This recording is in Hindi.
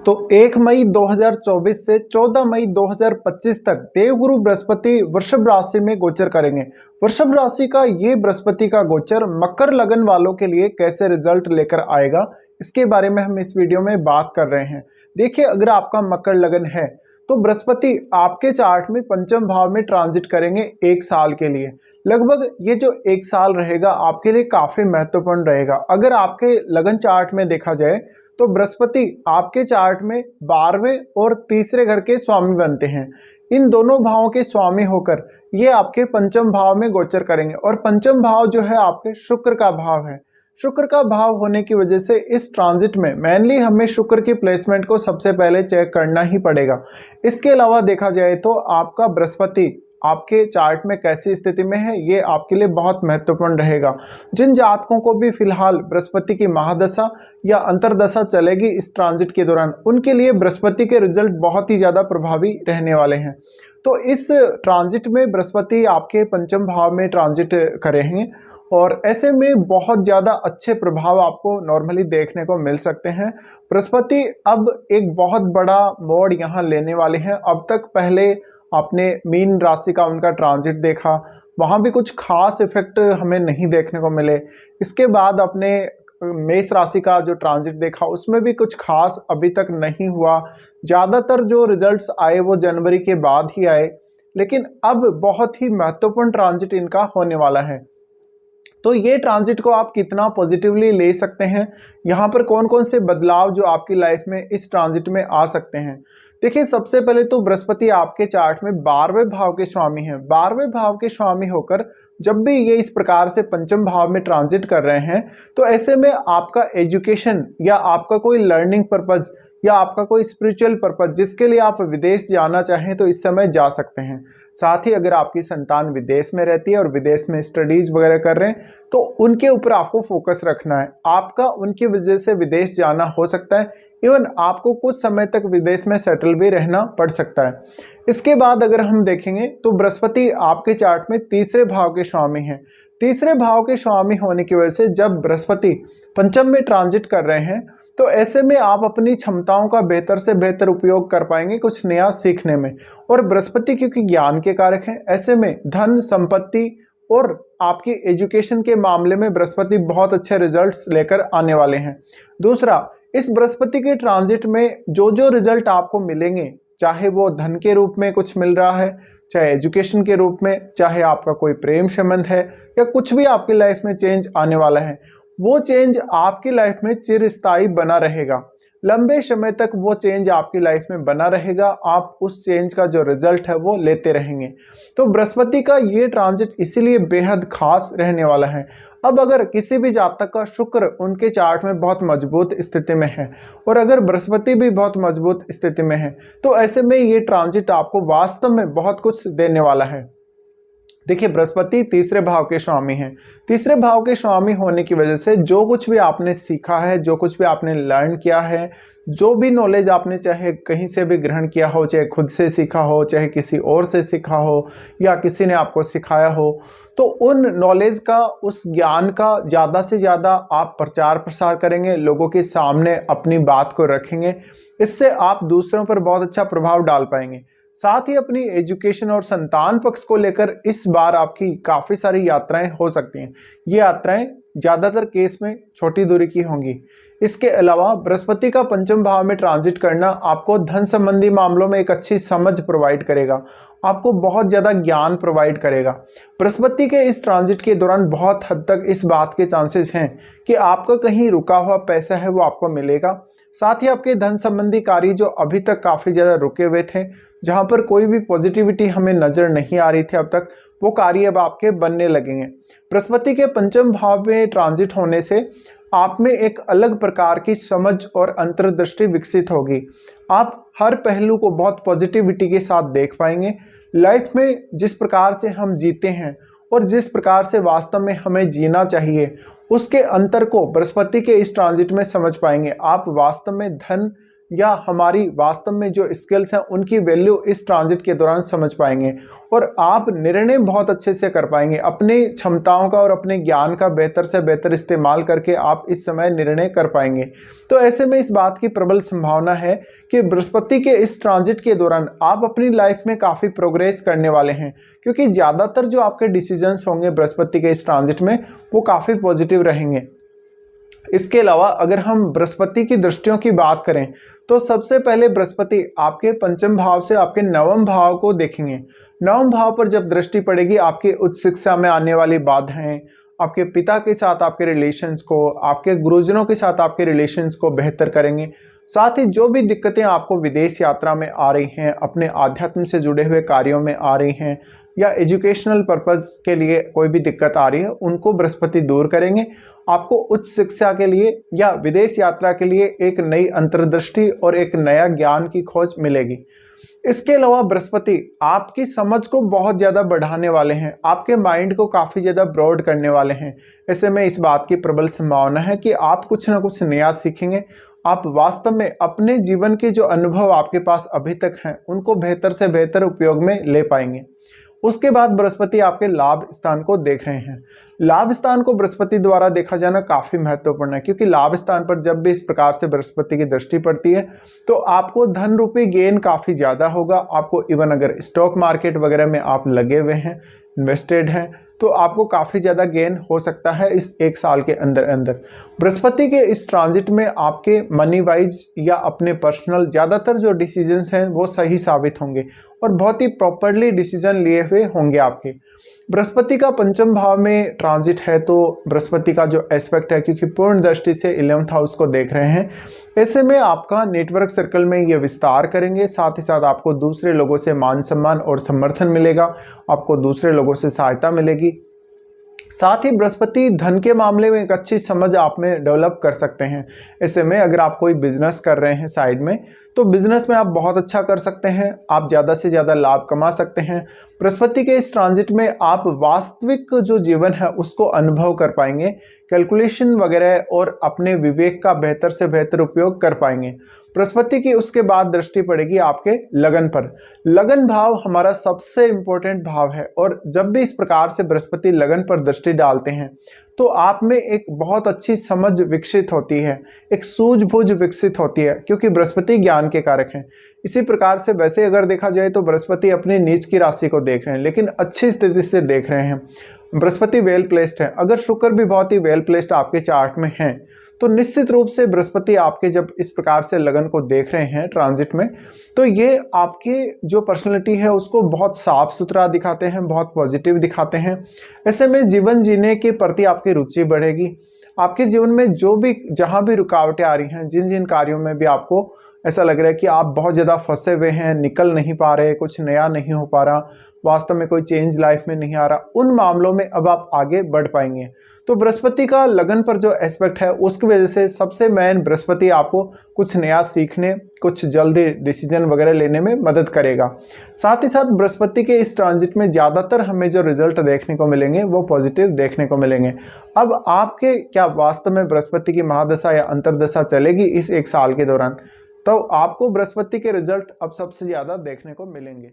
तो 1 मई 2024 से 14 मई 2025 तक देवगुरु बृहस्पति वृषभ राशि में गोचर करेंगे। वृषभ राशि का ये बृहस्पति का गोचर मकर लगन वालों के लिए कैसे रिजल्ट लेकर आएगा, इसके बारे में हम इस वीडियो में बात कर रहे हैं। देखिए, अगर आपका मकर लगन है तो बृहस्पति आपके चार्ट में पंचम भाव में ट्रांजिट करेंगे 1 साल के लिए। लगभग ये जो 1 साल रहेगा आपके लिए काफी महत्वपूर्ण रहेगा। अगर आपके लगन चार्ट में देखा जाए तो बृहस्पति आपके चार्ट में 12वें और तीसरे घर के स्वामी बनते हैं। इन दोनों भावों के स्वामी होकर ये आपके पंचम भाव में गोचर करेंगे और पंचम भाव जो है आपके शुक्र का भाव है। शुक्र का भाव होने की वजह से इस ट्रांजिट में मेनली हमें शुक्र की प्लेसमेंट को सबसे पहले चेक करना ही पड़ेगा। इसके अलावा देखा जाए तो आपका बृहस्पति आपके चार्ट में कैसी स्थिति में है, ये आपके लिए बहुत महत्वपूर्ण रहेगा। जिन जातकों को भी फिलहाल बृहस्पति की महादशा या अंतरदशा चलेगी इस ट्रांजिट के दौरान, उनके लिए बृहस्पति के रिजल्ट बहुत ही ज़्यादा प्रभावी रहने वाले हैं। तो इस ट्रांजिट में बृहस्पति आपके पंचम भाव में ट्रांजिट करेंगे और ऐसे में बहुत ज़्यादा अच्छे प्रभाव आपको नॉर्मली देखने को मिल सकते हैं। बृहस्पति अब एक बहुत बड़ा मोड़ यहाँ लेने वाले हैं। अब तक पहले आपने मीन राशि का उनका ट्रांजिट देखा, वहाँ भी कुछ खास इफेक्ट हमें नहीं देखने को मिले। इसके बाद अपने मेष राशि का जो ट्रांजिट देखा उसमें भी कुछ खास अभी तक नहीं हुआ। ज़्यादातर जो रिजल्ट्स आए वो जनवरी के बाद ही आए, लेकिन अब बहुत ही महत्वपूर्ण ट्रांजिट इनका होने वाला है। तो ये ट्रांजिट को आप कितना पॉजिटिवली ले सकते हैं, यहाँ पर कौन कौन से बदलाव जो आपकी लाइफ में इस ट्रांजिट में आ सकते हैं। देखिए, सबसे पहले तो बृहस्पति आपके चार्ट में 12वें भाव के स्वामी हैं। 12वें भाव के स्वामी होकर जब भी ये इस प्रकार से पंचम भाव में ट्रांजिट कर रहे हैं तो ऐसे में आपका एजुकेशन या आपका कोई लर्निंग पर्पज या आपका कोई स्पिरिचुअल पर्पज जिसके लिए आप विदेश जाना चाहें तो इस समय जा सकते हैं। साथ ही अगर आपकी संतान विदेश में रहती है और विदेश में स्टडीज वगैरह कर रहे हैं तो उनके ऊपर आपको फोकस रखना है। आपका उनकी वजह से विदेश जाना हो सकता है, इवन आपको कुछ समय तक विदेश में सेटल भी रहना पड़ सकता है। इसके बाद अगर हम देखेंगे तो बृहस्पति आपके चार्ट में तीसरे भाव के स्वामी हैं। तीसरे भाव के स्वामी होने की वजह से जब बृहस्पति पंचम में ट्रांजिट कर रहे हैं तो ऐसे में आप अपनी क्षमताओं का बेहतर से बेहतर उपयोग कर पाएंगे कुछ नया सीखने में। और बृहस्पति क्योंकि ज्ञान के कारक हैं, ऐसे में धन संपत्ति और आपकी एजुकेशन के मामले में बृहस्पति बहुत अच्छे रिजल्ट्स लेकर आने वाले हैं। दूसरा, इस बृहस्पति के ट्रांजिट में जो जो रिजल्ट आपको मिलेंगे, चाहे वो धन के रूप में कुछ मिल रहा है, चाहे एजुकेशन के रूप में, चाहे आपका कोई प्रेम संबंध है या कुछ भी आपकी लाइफ में चेंज आने वाला है, वो चेंज आपकी लाइफ में चिरस्थायी बना रहेगा। लंबे समय तक वो चेंज आपकी लाइफ में बना रहेगा। आप उस चेंज का जो रिजल्ट है वो लेते रहेंगे। तो बृहस्पति का ये ट्रांजिट इसीलिए बेहद खास रहने वाला है। अब अगर किसी भी जातक का शुक्र उनके चार्ट में बहुत मजबूत स्थिति में है और अगर बृहस्पति भी बहुत मजबूत स्थिति में है तो ऐसे में ये ट्रांजिट आपको वास्तव में बहुत कुछ देने वाला है। देखिए, बृहस्पति तीसरे भाव के स्वामी हैं। तीसरे भाव के स्वामी होने की वजह से जो कुछ भी आपने सीखा है, जो कुछ भी आपने लर्न किया है, जो भी नॉलेज आपने चाहे कहीं से भी ग्रहण किया हो, चाहे खुद से सीखा हो, चाहे किसी और से सीखा हो या किसी ने आपको सिखाया हो, तो उन नॉलेज का, उस ज्ञान का ज़्यादा से ज़्यादा आप प्रचार प्रसार करेंगे, लोगों के सामने अपनी बात को रखेंगे। इससे आप दूसरों पर बहुत अच्छा प्रभाव डाल पाएंगे। साथ ही अपनी एजुकेशन और संतान पक्ष को लेकर इस बार आपकी काफ़ी सारी यात्राएं हो सकती हैं। ये यात्राएं ज़्यादातर केस में छोटी दूरी की होंगी। इसके अलावा बृहस्पति का पंचम भाव में ट्रांजिट करना आपको धन संबंधी मामलों में एक अच्छी समझ प्रोवाइड करेगा, आपको बहुत ज़्यादा ज्ञान प्रोवाइड करेगा। बृहस्पति के इस ट्रांजिट के दौरान बहुत हद तक इस बात के चांसेस हैं कि आपका कहीं रुका हुआ पैसा है वो आपको मिलेगा। साथ ही आपके धन संबंधी कार्य जो अभी तक काफ़ी ज़्यादा रुके हुए थे, जहाँ पर कोई भी पॉजिटिविटी हमें नज़र नहीं आ रही थी अब तक, वो कार्य अब आपके बनने लगेंगे। बृहस्पति के पंचम भाव में ट्रांजिट होने से आप में एक अलग प्रकार की समझ और अंतर्दृष्टि विकसित होगी। आप हर पहलू को बहुत पॉजिटिविटी के साथ देख पाएंगे। लाइफ में जिस प्रकार से हम जीते हैं और जिस प्रकार से वास्तव में हमें जीना चाहिए, उसके अंतर को बृहस्पति के इस ट्रांजिट में समझ पाएंगे। आप वास्तव में धन या हमारी वास्तव में जो स्किल्स हैं उनकी वैल्यू इस ट्रांजिट के दौरान समझ पाएंगे और आप निर्णय बहुत अच्छे से कर पाएंगे। अपनी क्षमताओं का और अपने ज्ञान का बेहतर से बेहतर इस्तेमाल करके आप इस समय निर्णय कर पाएंगे। तो ऐसे में इस बात की प्रबल संभावना है कि बृहस्पति के इस ट्रांजिट के दौरान आप अपनी लाइफ में काफ़ी प्रोग्रेस करने वाले हैं, क्योंकि ज़्यादातर जो आपके डिसीजंस होंगे बृहस्पति के इस ट्रांजिट में वो काफ़ी पॉजिटिव रहेंगे। इसके अलावा अगर हम बृहस्पति की दृष्टियों की बात करें तो सबसे पहले बृहस्पति आपके पंचम भाव से आपके नवम भाव को देखेंगे। नवम भाव पर जब दृष्टि पड़ेगी आपके उच्च शिक्षा में आने वाली बाधाएं, आपके पिता के साथ आपके रिलेशंस को, आपके गुरुजनों के साथ आपके रिलेशंस को बेहतर करेंगे। साथ ही जो भी दिक्कतें आपको विदेश यात्रा में आ रही हैं, अपने आध्यात्म से जुड़े हुए कार्यों में आ रही हैं या एजुकेशनल पर्पस के लिए कोई भी दिक्कत आ रही है, उनको बृहस्पति दूर करेंगे। आपको उच्च शिक्षा के लिए या विदेश यात्रा के लिए एक नई अंतर्दृष्टि और एक नया ज्ञान की खोज मिलेगी। इसके अलावा बृहस्पति आपकी समझ को बहुत ज़्यादा बढ़ाने वाले हैं, आपके माइंड को काफ़ी ज़्यादा ब्रॉड करने वाले हैं। ऐसे में इस बात की प्रबल संभावना है कि आप कुछ ना कुछ नया सीखेंगे। आप वास्तव में अपने जीवन के जो अनुभव आपके पास अभी तक हैं उनको बेहतर से बेहतर उपयोग में ले पाएंगे। उसके बाद बृहस्पति आपके लाभ स्थान को देख रहे हैं। लाभ स्थान को बृहस्पति द्वारा देखा जाना काफ़ी महत्वपूर्ण है, क्योंकि लाभ स्थान पर जब भी इस प्रकार से बृहस्पति की दृष्टि पड़ती है तो आपको धन रूपी गेन काफ़ी ज़्यादा होगा। आपको इवन अगर स्टॉक मार्केट वगैरह में आप लगे हुए हैं, इन्वेस्टेड हैं, तो आपको काफ़ी ज़्यादा गेन हो सकता है इस एक साल के अंदर अंदर। बृहस्पति के इस ट्रांजिट में आपके मनी वाइज या अपने पर्सनल ज़्यादातर जो डिसीजंस हैं वो सही साबित होंगे और बहुत ही प्रॉपरली डिसीजन लिए हुए होंगे आपके। बृहस्पति का पंचम भाव में ट्रांजिट है तो बृहस्पति का जो एस्पेक्ट है, क्योंकि पूर्ण दृष्टि से 11th हाउस को देख रहे हैं, ऐसे में आपका नेटवर्क सर्कल में ये विस्तार करेंगे। साथ ही साथ आपको दूसरे लोगों से मान सम्मान और समर्थन मिलेगा, आपको दूसरे लोगों से सहायता मिलेगी। साथ ही बृहस्पति धन के मामले में एक अच्छी समझ आप में डेवलप कर सकते हैं। ऐसे में अगर आप कोई बिजनेस कर रहे हैं साइड में, तो बिजनेस में आप बहुत अच्छा कर सकते हैं, आप ज़्यादा से ज़्यादा लाभ कमा सकते हैं। बृहस्पति के इस ट्रांजिट में आप वास्तविक जो जीवन है उसको अनुभव कर पाएंगे, कैलकुलेशन वगैरह और अपने विवेक का बेहतर से बेहतर उपयोग कर पाएंगे। बृहस्पति की उसके बाद दृष्टि पड़ेगी आपके लगन पर। लगन भाव हमारा सबसे इंपॉर्टेंट भाव है और जब भी इस प्रकार से बृहस्पति लगन पर दृष्टि डालते हैं तो आप में एक बहुत अच्छी समझ विकसित होती है, एक सूझबूझ विकसित होती है, क्योंकि बृहस्पति ज्ञान के कारक हैं। इसी प्रकार से वैसे अगर देखा जाए तो बृहस्पति अपनी नीच की राशि को देख रहे हैं, लेकिन अच्छी स्थिति से देख रहे हैं। बृहस्पति वेल प्लेस्ड है। अगर शुक्र भी बहुत ही वेल प्लेस्ड आपके चार्ट में है तो निश्चित रूप से बृहस्पति आपके जब इस प्रकार से लगन को देख रहे हैं ट्रांजिट में, तो ये आपके जो पर्सनैलिटी है उसको बहुत साफ सुथरा दिखाते हैं, बहुत पॉजिटिव दिखाते हैं। ऐसे में जीवन जीने के प्रति आपकी रुचि बढ़ेगी। आपके जीवन में जो भी जहाँ भी रुकावटें आ रही हैं, जिन जिन कार्यों में भी आपको ऐसा लग रहा है कि आप बहुत ज़्यादा फंसे हुए हैं, निकल नहीं पा रहे, कुछ नया नहीं हो पा रहा, वास्तव में कोई चेंज लाइफ में नहीं आ रहा, उन मामलों में अब आप आगे बढ़ पाएंगे। तो बृहस्पति का लगन पर जो एस्पेक्ट है उसकी वजह से सबसे मेन बृहस्पति आपको कुछ नया सीखने, कुछ जल्दी डिसीजन वगैरह लेने में मदद करेगा। साथ ही साथ बृहस्पति के इस ट्रांजिट में ज़्यादातर हमें जो रिजल्ट देखने को मिलेंगे वो पॉजिटिव देखने को मिलेंगे। अब आपके क्या वास्तव में बृहस्पति की महादशा या अंतर्दशा चलेगी इस एक साल के दौरान, तो आपको बृहस्पति के रिजल्ट अब सबसे ज़्यादा देखने को मिलेंगे।